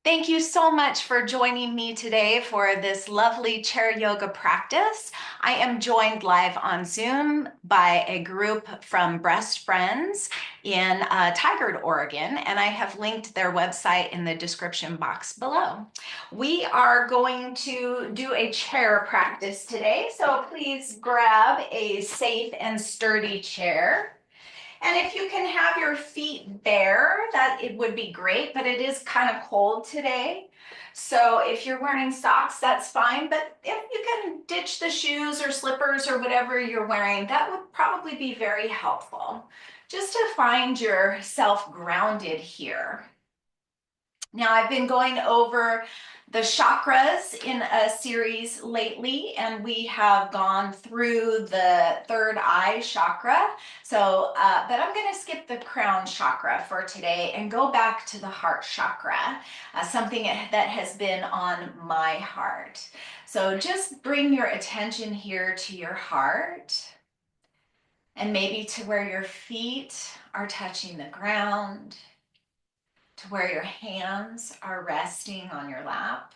Thank you so much for joining me today for this lovely chair yoga practice. I am joined live on Zoom by a group from Breastfriends in Tigard, Oregon, and I have linked their website in the description box below. We are going to do a chair practice today, so please grab a safe and sturdy chair. And if you can have your feet bare, that it would be great, but it is kind of cold today. So if you're wearing socks, that's fine. But if you can ditch the shoes or slippers or whatever you're wearing, that would probably be very helpful. Just to find yourself grounded here. Now, I've been going over the chakras in a series lately, and we have gone through the third eye chakra. But I'm going to skip the crown chakra for today and go back to the heart chakra, something that has been on my heart. So just bring your attention here to your heart and maybe to where your feet are touching the ground, to where your hands are resting on your lap.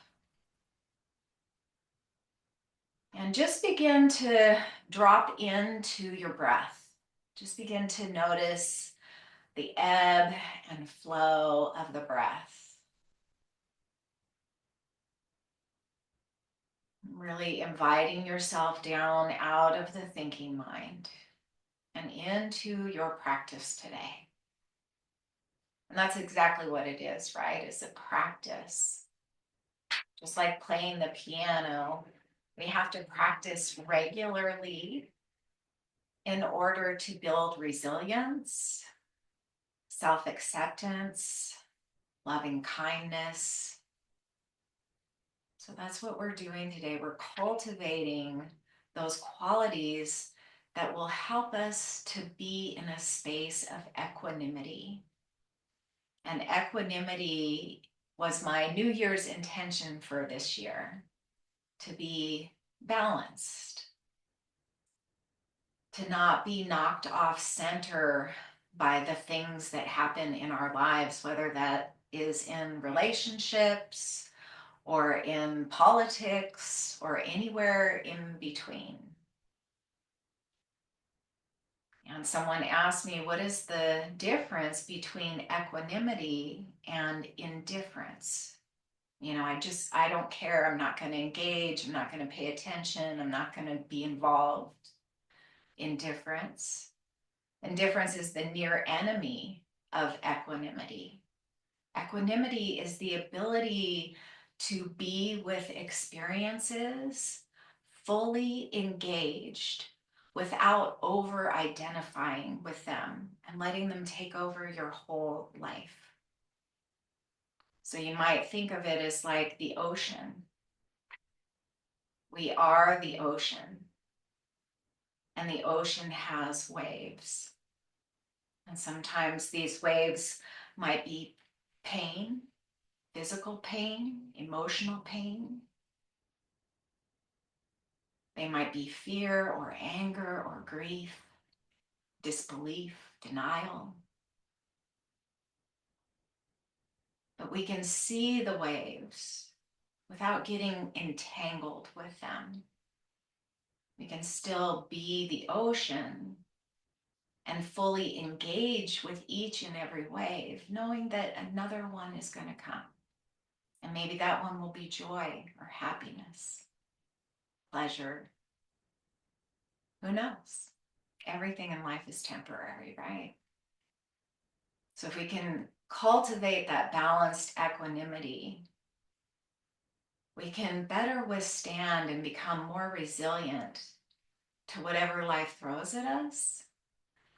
And just begin to drop into your breath. Just begin to notice the ebb and flow of the breath. Really inviting yourself down out of the thinking mind and into your practice today. And that's exactly what it is, right? It's a practice. Just like playing the piano, we have to practice regularly in order to build resilience, self-acceptance, loving kindness. So that's what we're doing today. We're cultivating those qualities that will help us to be in a space of equanimity. And equanimity was my New Year's intention for this year, to be balanced, to not be knocked off center by the things that happen in our lives, whether that is in relationships or in politics or anywhere in between. And someone asked me, what is the difference between equanimity and indifference? I don't care. I'm not going to engage. I'm not going to pay attention. I'm not going to be involved. Indifference. Indifference is the near enemy of equanimity. Equanimity is the ability to be with experiences fully engaged without over identifying with them and letting them take over your whole life. So you might think of it as like the ocean. We are the ocean, and the ocean has waves. And sometimes these waves might be pain, physical pain, emotional pain. They might be fear or anger or grief, disbelief, denial. But we can see the waves without getting entangled with them. We can still be the ocean and fully engage with each and every wave, knowing that another one is going to come. And maybe that one will be joy or happiness, pleasure. Who knows? Everything in life is temporary, right? So if we can cultivate that balanced equanimity, we can better withstand and become more resilient to whatever life throws at us,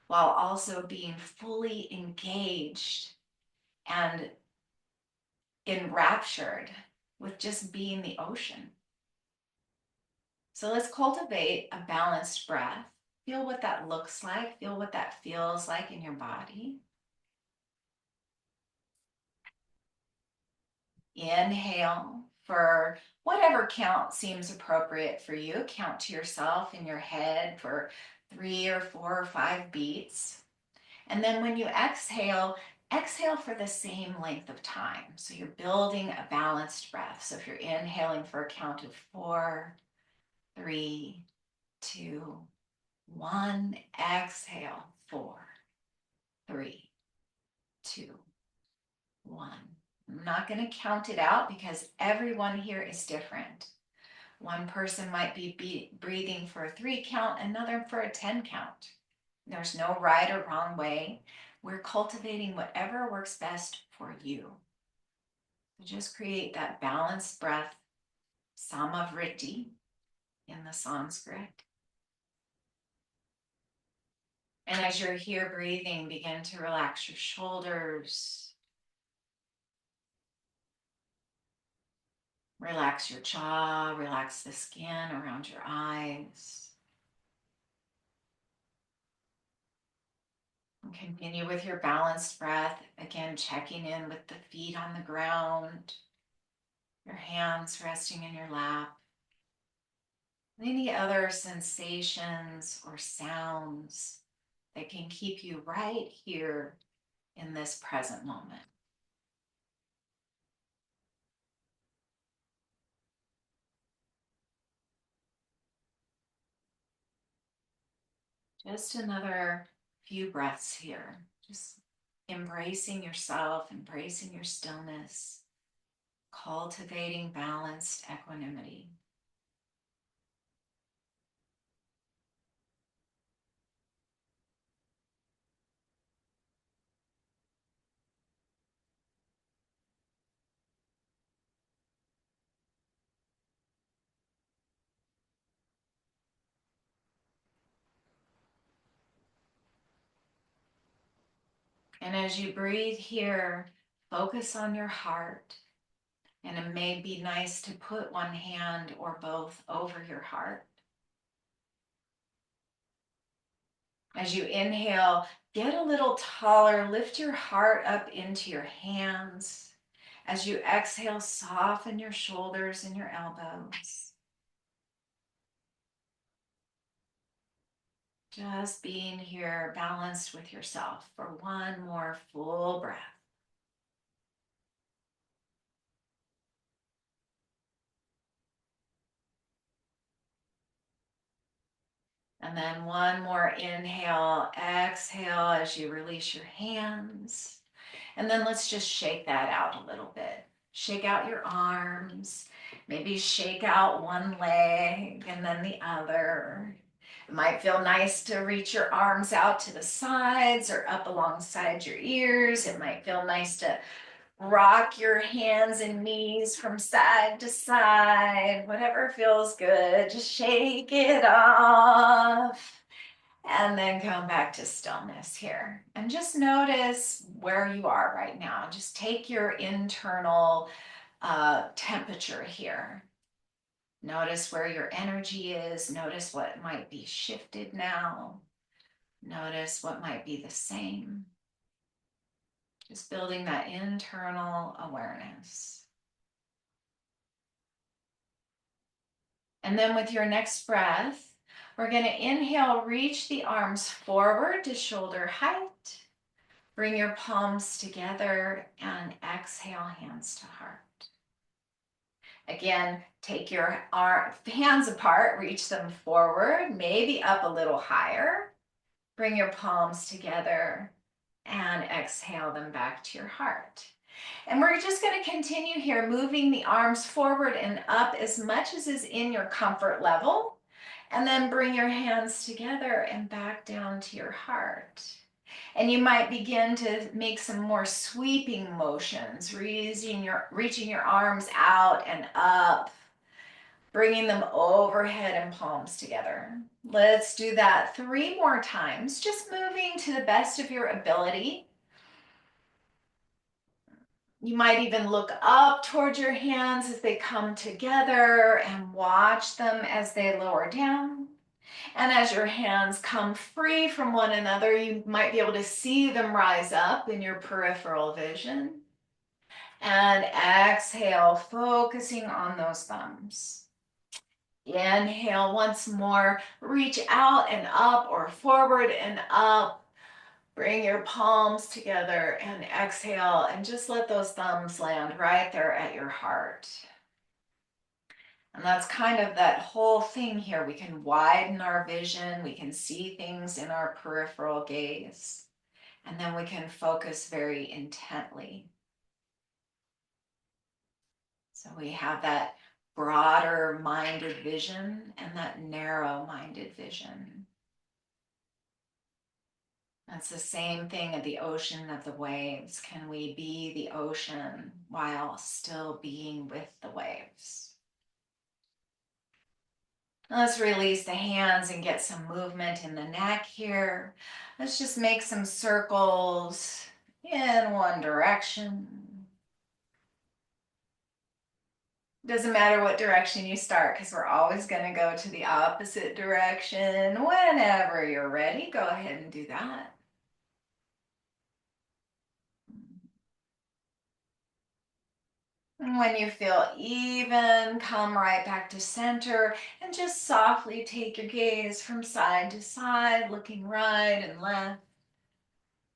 while also being fully engaged and enraptured with just being the ocean. So let's cultivate a balanced breath. Feel what that looks like. Feel what that feels like in your body. Inhale for whatever count seems appropriate for you. Count to yourself in your head for 3 or 4 or 5 beats. And then when you exhale, Exhale for the same length of time. So you're building a balanced breath. So if you're inhaling for a count of 4, 3, 2, 1, exhale, 4, 3, 2, 1. I'm not going to count it out because everyone here is different. One person might be breathing for a 3 count, another for a 10 count. There's no right or wrong way. We're cultivating whatever works best for you. So just create that balanced breath, Samavriti in the Sanskrit. And as you're here breathing, begin to relax your shoulders. Relax your jaw, relax the skin around your eyes. And continue with your balanced breath. Again, checking in with the feet on the ground, your hands resting in your lap. Any other sensations or sounds that can keep you right here in this present moment. Just another few breaths here. Just embracing yourself, embracing your stillness, cultivating balanced equanimity. And as you breathe here, focus on your heart. And it may be nice to put one hand or both over your heart. As you inhale, get a little taller, lift your heart up into your hands. As you exhale, soften your shoulders and your elbows. Just being here balanced with yourself for one more full breath. And then one more inhale, exhale as you release your hands. And then let's just shake that out a little bit. Shake out your arms, maybe shake out one leg and then the other. It might feel nice to reach your arms out to the sides or up alongside your ears. It might feel nice to rock your hands and knees from side to side, whatever feels good. Just shake it off. And then come back to stillness here. And just notice where you are right now. Just take your internal temperature here. Notice where your energy is. Notice what might be shifted now. Notice what might be the same. Just building that internal awareness. And then with your next breath, we're going to inhale, reach the arms forward to shoulder height. Bring your palms together and exhale, hands to heart. Again, take your hands apart, reach them forward, maybe up a little higher. Bring your palms together and exhale them back to your heart. And we're just going to continue here, moving the arms forward and up as much as is in your comfort level. And then bring your hands together and back down to your heart. And you might begin to make some more sweeping motions, reaching your arms out and up, bringing them overhead and palms together. Let's do that 3 more times, just moving to the best of your ability. You might even look up towards your hands as they come together and watch them as they lower down. And as your hands come free from one another, you might be able to see them rise up in your peripheral vision. And exhale, focusing on those thumbs. Inhale once more, reach out and up or forward and up. Bring your palms together and exhale and just let those thumbs land right there at your heart. And that's kind of that whole thing here. We can widen our vision. We can see things in our peripheral gaze. And then we can focus very intently. So we have that broader minded vision and that narrow minded vision. That's the same thing at the ocean of the waves. Can we be the ocean while still being with the waves? Let's release the hands and get some movement in the neck here. Let's just make some circles in one direction. Doesn't matter what direction you start because we're always going to go to the opposite direction. Whenever you're ready, go ahead and do that. And when you feel even, come right back to center and just softly take your gaze from side to side, looking right and left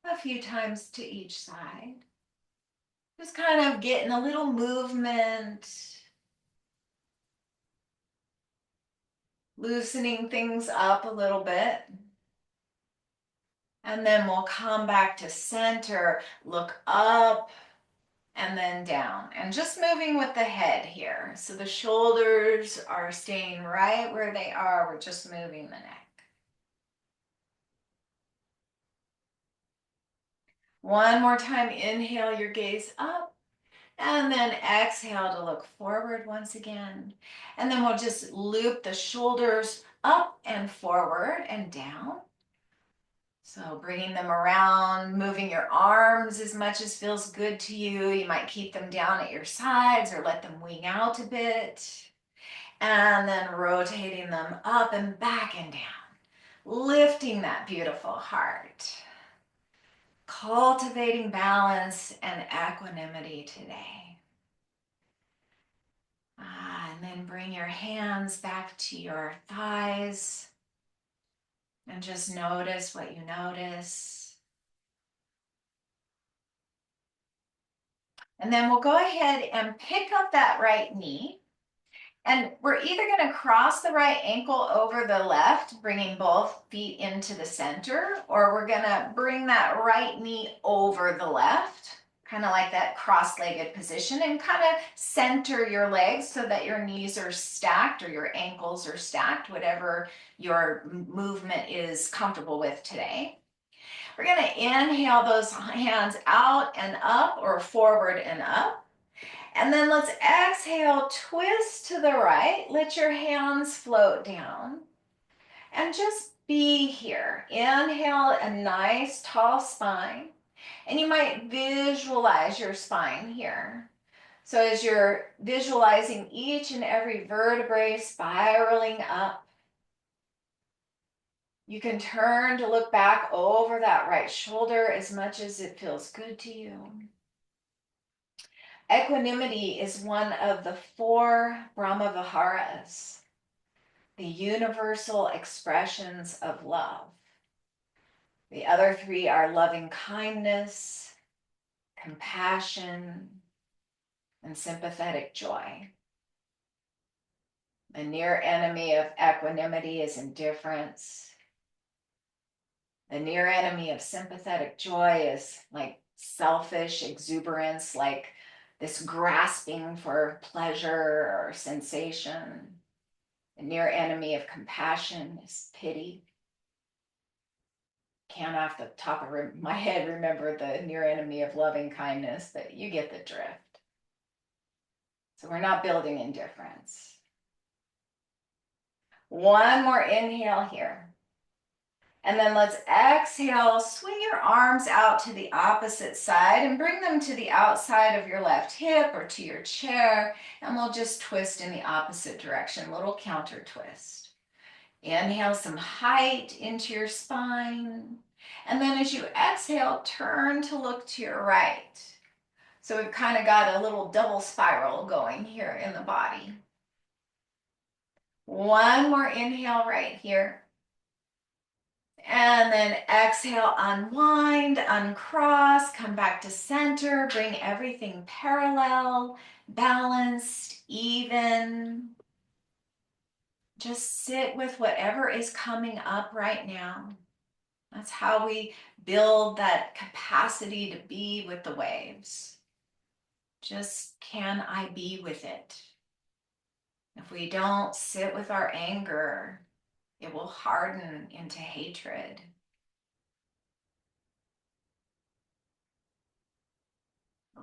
a few times to each side. Just kind of getting a little movement, loosening things up a little bit. And then we'll come back to center, look up and then down. And just moving with the head here. So the shoulders are staying right where they are. We're just moving the neck. One more time, inhale your gaze up. And then exhale to look forward once again. And then we'll just loop the shoulders up and forward and down. So bringing them around, moving your arms as much as feels good to you. You might keep them down at your sides or let them wing out a bit. And then rotating them up and back and down. Lifting that beautiful heart. Cultivating balance and equanimity today. And then bring your hands back to your thighs and just notice what you notice. And then we'll go ahead and pick up that right knee. And we're either going to cross the right ankle over the left, bringing both feet into the center, or we're going to bring that right knee over the left, kind of like that cross-legged position, and kind of center your legs so that your knees are stacked or your ankles are stacked, whatever your movement is comfortable with today. We're going to inhale those hands out and up or forward and up. And then let's exhale, twist to the right. Let your hands float down. And just be here. Inhale, a nice tall spine. And you might visualize your spine here. So as you're visualizing each and every vertebrae spiraling up, you can turn to look back over that right shoulder as much as it feels good to you. Equanimity is one of the 4 Brahmaviharas, the universal expressions of love. The other 3 are loving kindness, compassion, and sympathetic joy. The near enemy of equanimity is indifference. The near enemy of sympathetic joy is like selfish exuberance, like this grasping for pleasure or sensation. The near enemy of compassion is pity. Can't off the top of my head remember the near enemy of loving kindness, but you get the drift. So we're not building indifference. One more inhale here. And then let's exhale, swing your arms out to the opposite side and bring them to the outside of your left hip or to your chair. And we'll just twist in the opposite direction, little counter twist. Inhale some height into your spine. And then as you exhale, turn to look to your right. So we've kind of got a little double spiral going here in the body. One more inhale right here. And then exhale, unwind, uncross, come back to center, bring everything parallel, balanced, even. Just sit with whatever is coming up right now. That's how we build that capacity to be with the waves. Just can I be with it? If we don't sit with our anger, it will harden into hatred.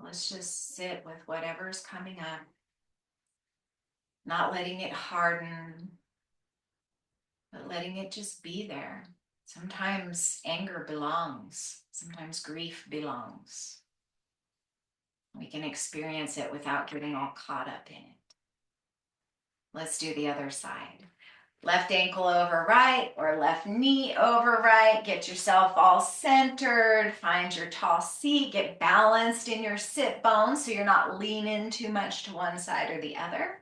Let's just sit with whatever's coming up, not letting it harden, but letting it just be there. Sometimes anger belongs, sometimes grief belongs. We can experience it without getting all caught up in it. Let's do the other side. Left ankle over right or left knee over right. Get yourself all centered. Find your tall seat. Get balanced in your sit bones so you're not leaning too much to one side or the other.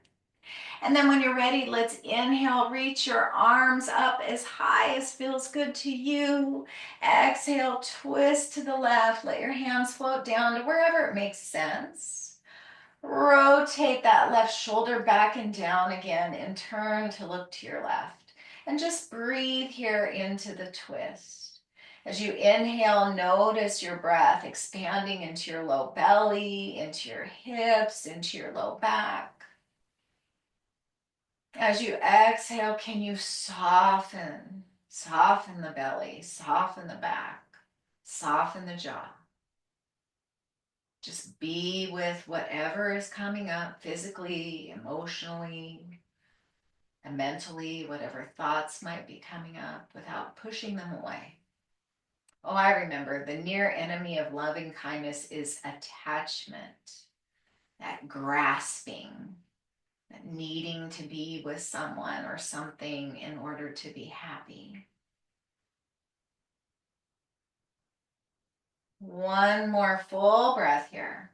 And then when you're ready, let's inhale, reach your arms up as high as feels good to you. Exhale, twist to the left. Let your hands float down to wherever it makes sense. Rotate that left shoulder back and down again and turn to look to your left. And just breathe here into the twist. As you inhale, notice your breath expanding into your low belly, into your hips, into your low back. As you exhale, can you soften the belly, soften the back, soften the jaw. Just be with whatever is coming up physically, emotionally, and mentally, whatever thoughts might be coming up without pushing them away. Oh, I remember the near enemy of loving kindness is attachment, that grasping, that needing to be with someone or something in order to be happy. One more full breath here.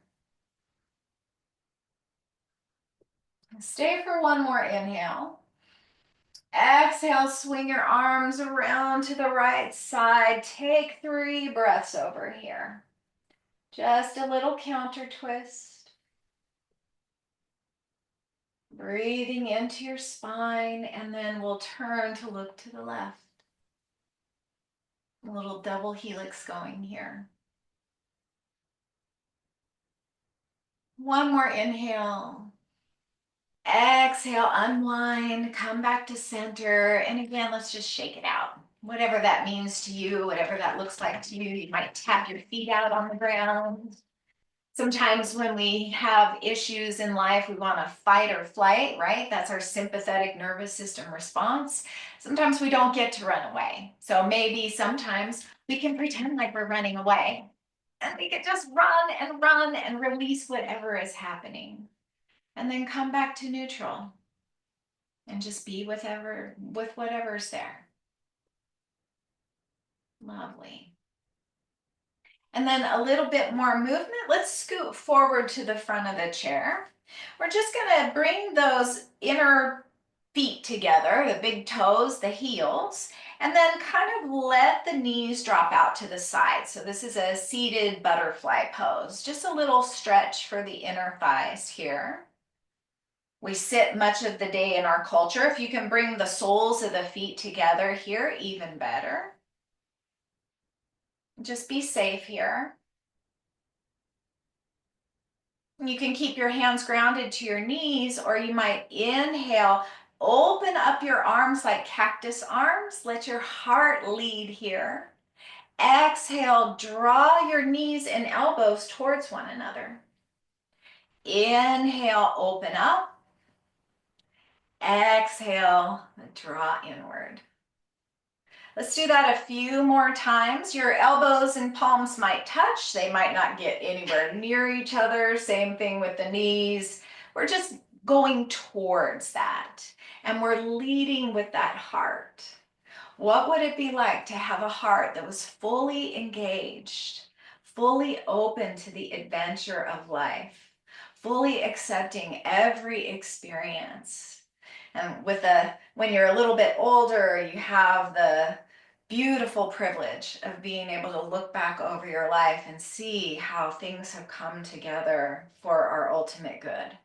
Stay for one more inhale. Exhale, swing your arms around to the right side. Take 3 breaths over here. Just a little counter twist. Breathing into your spine, and then we'll turn to look to the left. A little double helix going here. One more inhale. Exhale, unwind, come back to center. And again, let's just shake it out. Whatever that means to you, whatever that looks like to you, you might tap your feet out on the ground. Sometimes when we have issues in life, we want to fight or flight, right? That's our sympathetic nervous system response. Sometimes we don't get to run away. So maybe sometimes we can pretend like we're running away and we can just run and release whatever is happening. And then come back to neutral and just be with whatever's there. Lovely. And then a little bit more movement. Let's scoot forward to the front of the chair. We're just going to bring those inner feet together, the big toes, the heels, and then kind of let the knees drop out to the side. So this is a seated butterfly pose. Just a little stretch for the inner thighs here. We sit much of the day in our culture. If you can bring the soles of the feet together here, even better. Just be safe here. You can keep your hands grounded to your knees, or you might inhale, open up your arms like cactus arms. Let your heart lead here. Exhale, draw your knees and elbows towards one another. Inhale, open up. Exhale, draw inward. Let's do that a few more times. Your elbows and palms might touch. They might not get anywhere near each other. Same thing with the knees. We're just going towards that. And we're leading with that heart. What would it be like to have a heart that was fully engaged, fully open to the adventure of life, fully accepting every experience? And when you're a little bit older, you have the beautiful privilege of being able to look back over your life and see how things have come together for our ultimate good.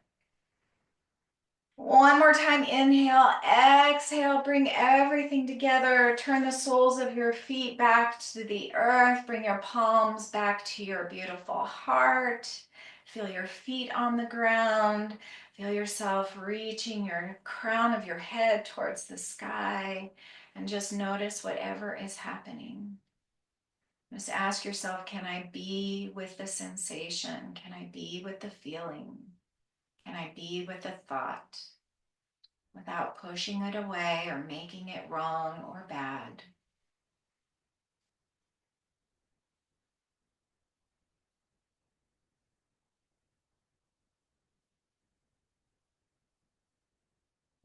One more time, inhale, exhale, bring everything together. Turn the soles of your feet back to the earth. Bring your palms back to your beautiful heart. Feel your feet on the ground. Feel yourself reaching your crown of your head towards the sky. And just notice whatever is happening. Just ask yourself, can I be with the sensation? Can I be with the feeling? Can I be with the thought? Without pushing it away or making it wrong or bad.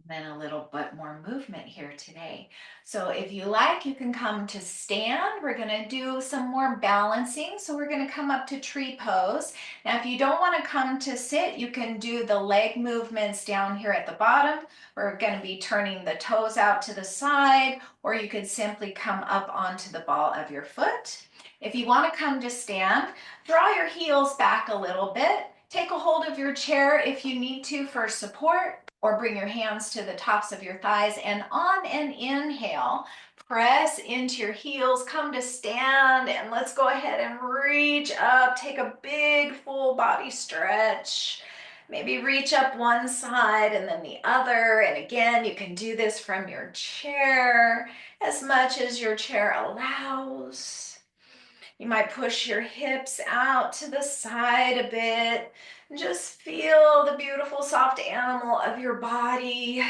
Then a little bit more movement here today. So if you like, you can come to stand. We're going to do some more balancing. So we're going to come up to tree pose. Now, if you don't want to come to sit, you can do the leg movements down here at the bottom. We're going to be turning the toes out to the side, or you could simply come up onto the ball of your foot. If you want to come to stand, draw your heels back a little bit. Take a hold of your chair if you need to for support, or bring your hands to the tops of your thighs, and on an inhale, press into your heels, come to stand, and let's go ahead and reach up. Take a big full body stretch. Maybe reach up one side and then the other. And again, you can do this from your chair as much as your chair allows. You might push your hips out to the side a bit. Just feel the beautiful soft animal of your body.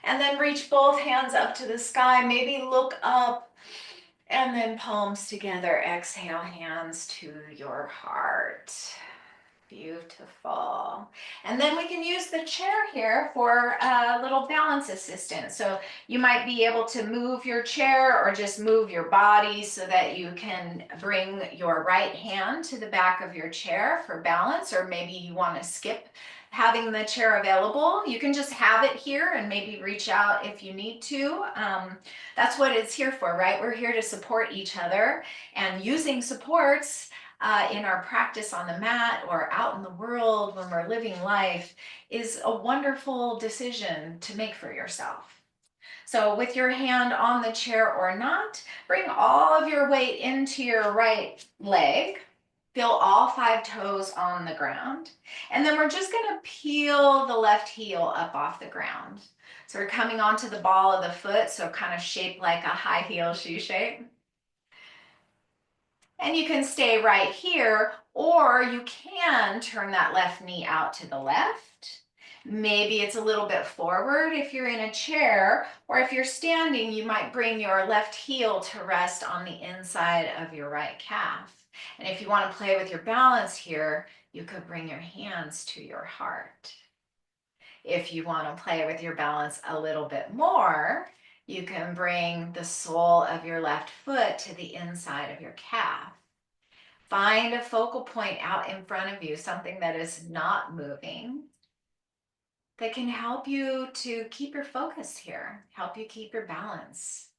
And then reach both hands up to the sky. Maybe look up and then palms together. Exhale, hands to your heart. Beautiful. And then we can use the chair here for a little balance assistance. So you might be able to move your chair or just move your body so that you can bring your right hand to the back of your chair for balance, or maybe you want to skip having the chair available. You can just have it here and maybe reach out if you need to. That's what it's here for, right? We're here to support each other, and using supports in our practice on the mat or out in the world when we're living life is a wonderful decision to make for yourself. So with your hand on the chair or not, bring all of your weight into your right leg. Feel all 5 toes on the ground. And then we're just going to peel the left heel up off the ground. So we're coming onto the ball of the foot, so kind of shaped like a high heel shoe shape. And you can stay right here, or you can turn that left knee out to the left. Maybe it's a little bit forward if you're in a chair, or if you're standing, you might bring your left heel to rest on the inside of your right calf. And if you want to play with your balance here, you could bring your hands to your heart. If you want to play with your balance a little bit more, you can bring the sole of your left foot to the inside of your calf. Find a focal point out in front of you, something that is not moving, that can help you to keep your focus here, help you keep your balance.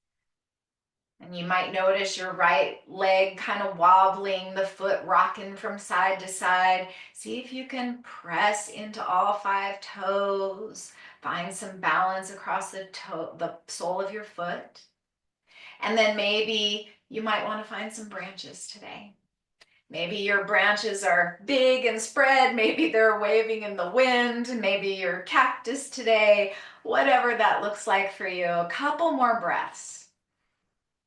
And you might notice your right leg kind of wobbling, the foot rocking from side to side. See if you can press into all 5 toes. Find some balance across the sole of your foot. And then maybe you might want to find some branches today. Maybe your branches are big and spread. Maybe they're waving in the wind. Maybe you're cactus today. Whatever that looks like for you. A couple more breaths.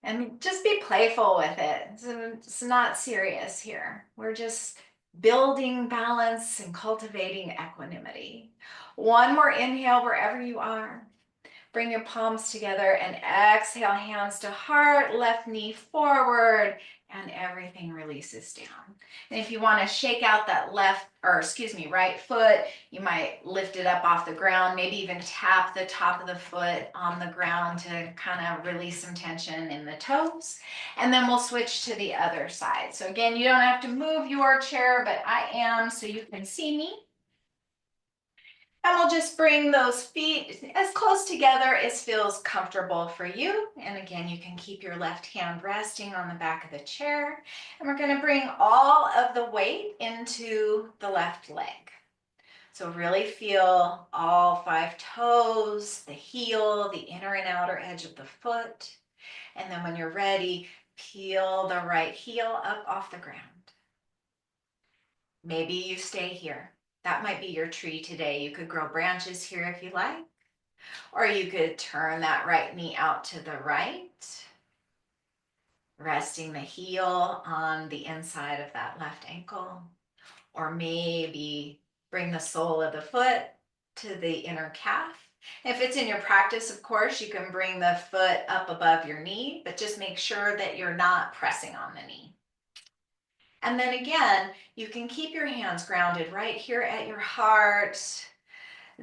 And just be playful with it. It's not serious here. We're just building balance and cultivating equanimity. One more inhale wherever you are. Bring your palms together and exhale, hands to heart, left knee forward, and everything releases down. And if you want to shake out that right foot, you might lift it up off the ground, maybe even tap the top of the foot on the ground to kind of release some tension in the toes. And then we'll switch to the other side. So again, you don't have to move your chair, but I am so you can see me. And we'll just bring those feet as close together as feels comfortable for you. And again, you can keep your left hand resting on the back of the chair. And we're going to bring all of the weight into the left leg. So really feel all 5 toes, the heel, the inner and outer edge of the foot. And then when you're ready, peel the right heel up off the ground. Maybe you stay here. That might be your tree today. You could grow branches here if you like, or you could turn that right knee out to the right, resting the heel on the inside of that left ankle, or maybe bring the sole of the foot to the inner calf. If it's in your practice, of course, you can bring the foot up above your knee, but just make sure that you're not pressing on the knee. And then again, you can keep your hands grounded right here at your heart.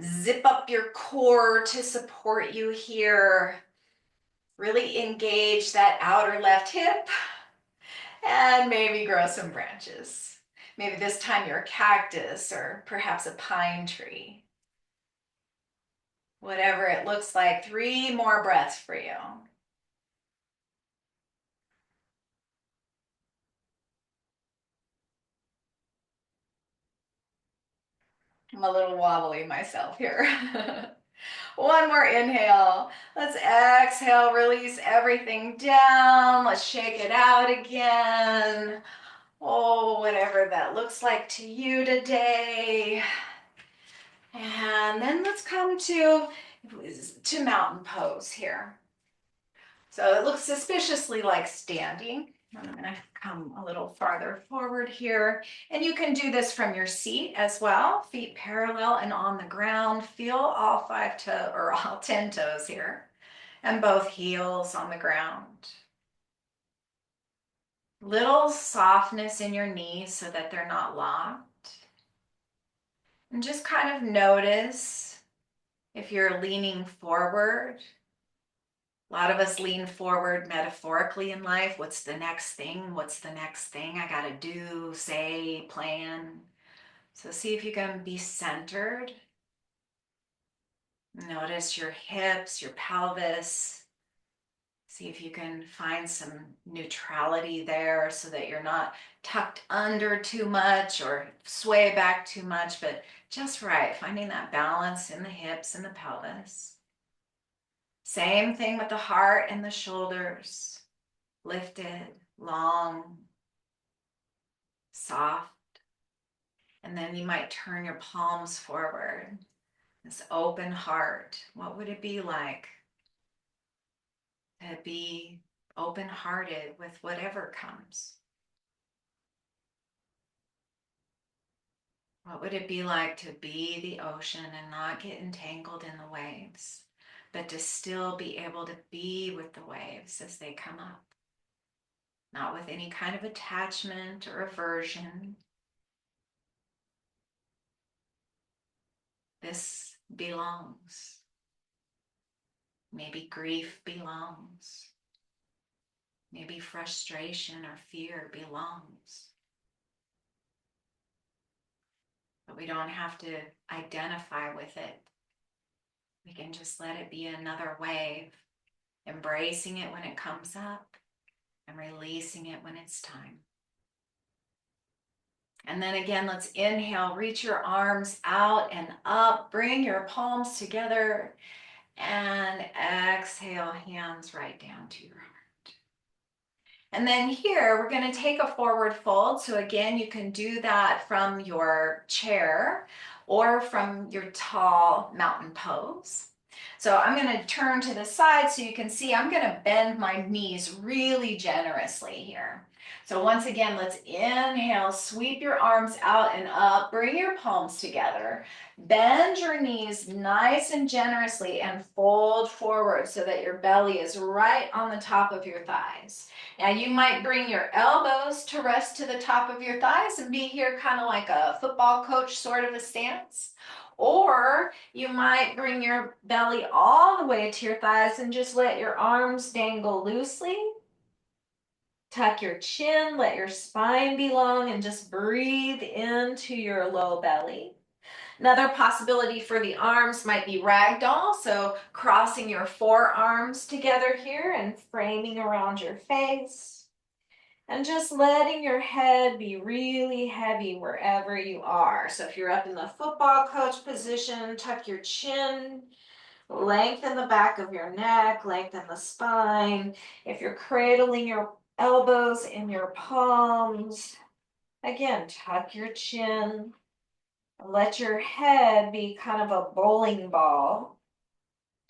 Zip up your core to support you here. Really engage that outer left hip and maybe grow some branches. Maybe this time you're a cactus or perhaps a pine tree. Whatever it looks like, 3 more breaths for you. I'm a little wobbly myself here. One more inhale. Let's exhale, release everything down. Let's shake it out again. Oh, whatever that looks like to you today. And then let's come to mountain pose here. So it looks suspiciously like standing. I'm going to come a little farther forward here. And you can do this from your seat as well. Feet parallel and on the ground. Feel all 5 toes or all 10 toes here. And both heels on the ground. Little softness in your knees so that they're not locked. And just kind of notice if you're leaning forward. A lot of us lean forward metaphorically in life. What's the next thing? What's the next thing I got to do, say, plan? So see if you can be centered. Notice your hips, your pelvis. See if you can find some neutrality there so that you're not tucked under too much or sway back too much, but just right, finding that balance in the hips and the pelvis. Same thing with the heart and the shoulders. Lifted, long, soft. And then you might turn your palms forward. This open heart. What would it be like to be open-hearted with whatever comes? What would it be like to be the ocean and not get entangled in the waves, but to still be able to be with the waves as they come up? Not with any kind of attachment or aversion. This belongs. Maybe grief belongs. Maybe frustration or fear belongs. But we don't have to identify with it. We can just let it be another wave, embracing it when it comes up and releasing it when it's time. And then again, let's inhale, reach your arms out and up, bring your palms together, and exhale, hands right down to your heart. And then here, we're going to take a forward fold. So again, you can do that from your chair or from your tall mountain pose. So I'm going to turn to the side so you can see I'm going to bend my knees really generously here. So once again, let's inhale, sweep your arms out and up, bring your palms together, bend your knees nice and generously and fold forward so that your belly is right on the top of your thighs. Now you might bring your elbows to rest to the top of your thighs and be here kind of like a football coach sort of a stance. Or you might bring your belly all the way to your thighs and just let your arms dangle loosely. Tuck your chin, let your spine be long, and just breathe into your low belly. Another possibility for the arms might be ragdoll, so crossing your forearms together here and framing around your face. And just letting your head be really heavy wherever you are. So if you're up in the football coach position, tuck your chin, lengthen the back of your neck, lengthen the spine. If you're cradling your elbows in your palms, again, tuck your chin. Let your head be kind of a bowling ball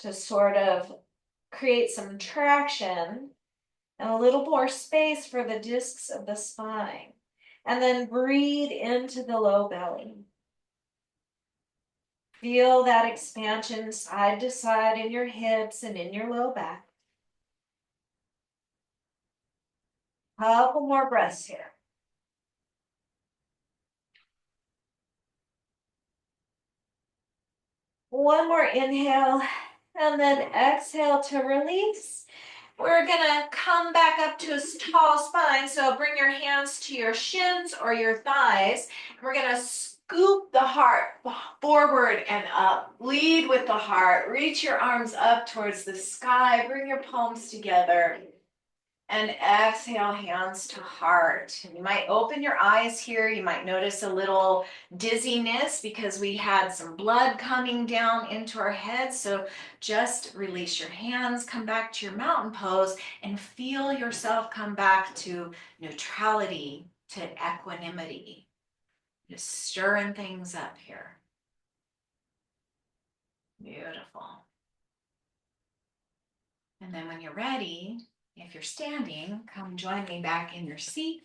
to sort of create some traction and a little more space for the discs of the spine. And then breathe into the low belly. Feel that expansion side to side in your hips and in your low back. Couple more breaths here. One more inhale, and then exhale to release. We're gonna come back up to a tall spine. So bring your hands to your shins or your thighs. We're gonna scoop the heart forward and up. Lead with the heart. Reach your arms up towards the sky. Bring your palms together. And exhale, hands to heart. You might open your eyes here. You might notice a little dizziness because we had some blood coming down into our head. So just release your hands, come back to your mountain pose, and feel yourself come back to neutrality, to equanimity. Just stirring things up here. Beautiful. And then when you're ready, if you're standing, come join me back in your seat.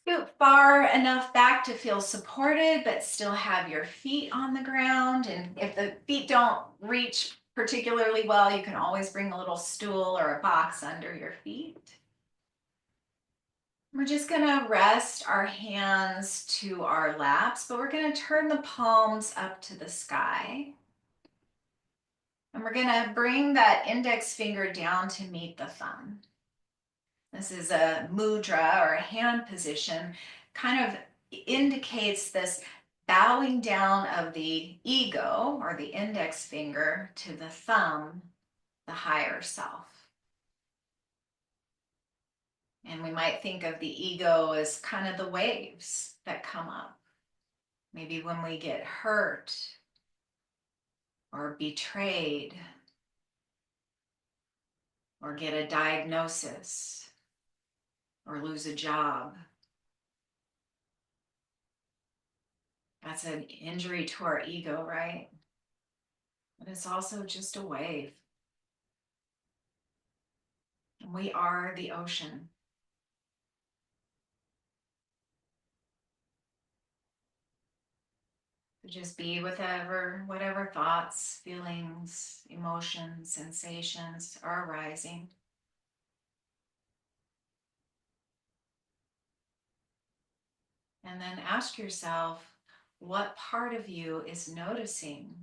Scoot far enough back to feel supported, but still have your feet on the ground. And if the feet don't reach particularly well, you can always bring a little stool or a box under your feet. We're just gonna rest our hands to our laps, but we're gonna turn the palms up to the sky. And we're gonna bring that index finger down to meet the thumb. This is a mudra or a hand position, kind of indicates this bowing down of the ego or the index finger to the thumb, the higher self. And we might think of the ego as kind of the waves that come up. Maybe when we get hurt or betrayed or get a diagnosis or lose a job. That's an injury to our ego, right? But it's also just a wave. We are the ocean. So just be with whatever thoughts, feelings, emotions, sensations are arising. And then ask yourself, what part of you is noticing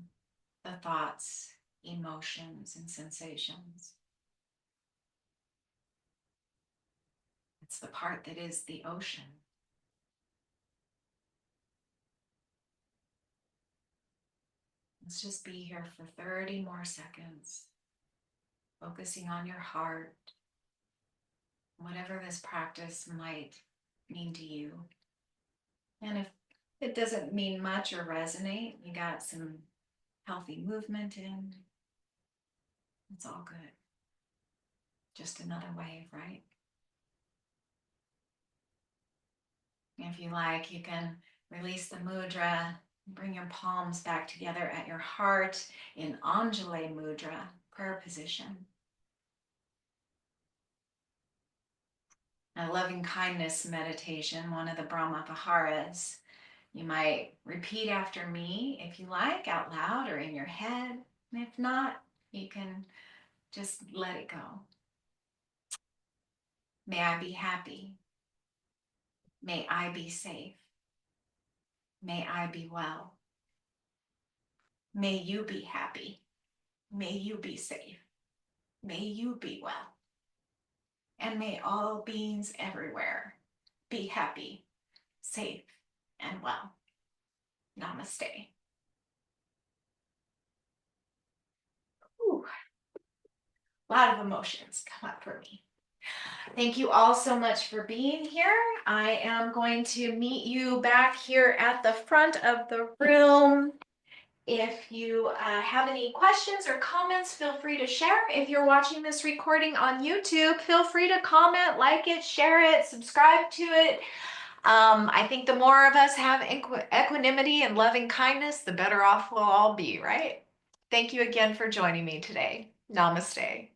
the thoughts, emotions, and sensations? It's the part that is the ocean. Let's just be here for 30 more seconds, focusing on your heart, whatever this practice might mean to you. And if it doesn't mean much or resonate, you got some healthy movement in, it's all good. Just another wave, right? If you like, you can release the mudra, bring your palms back together at your heart in Anjali mudra, prayer position. A loving kindness meditation, one of the Brahmaviharas. You might repeat after me if you like, out loud or in your head. And if not, you can just let it go. May I be happy. May I be safe. May I be well. May you be happy. May you be safe. May you be well. And may all beings everywhere be happy, safe, and well. Namaste. Ooh, a lot of emotions come up for me. Thank you all so much for being here. I am going to meet you back here at the front of the room. If you have any questions or comments, feel free to share. If you're watching this recording on YouTube, feel free to comment, like it, share it, subscribe to it. I think the more of us have equanimity and loving kindness, the better off we'll all be, right? Thank you again for joining me today. Namaste.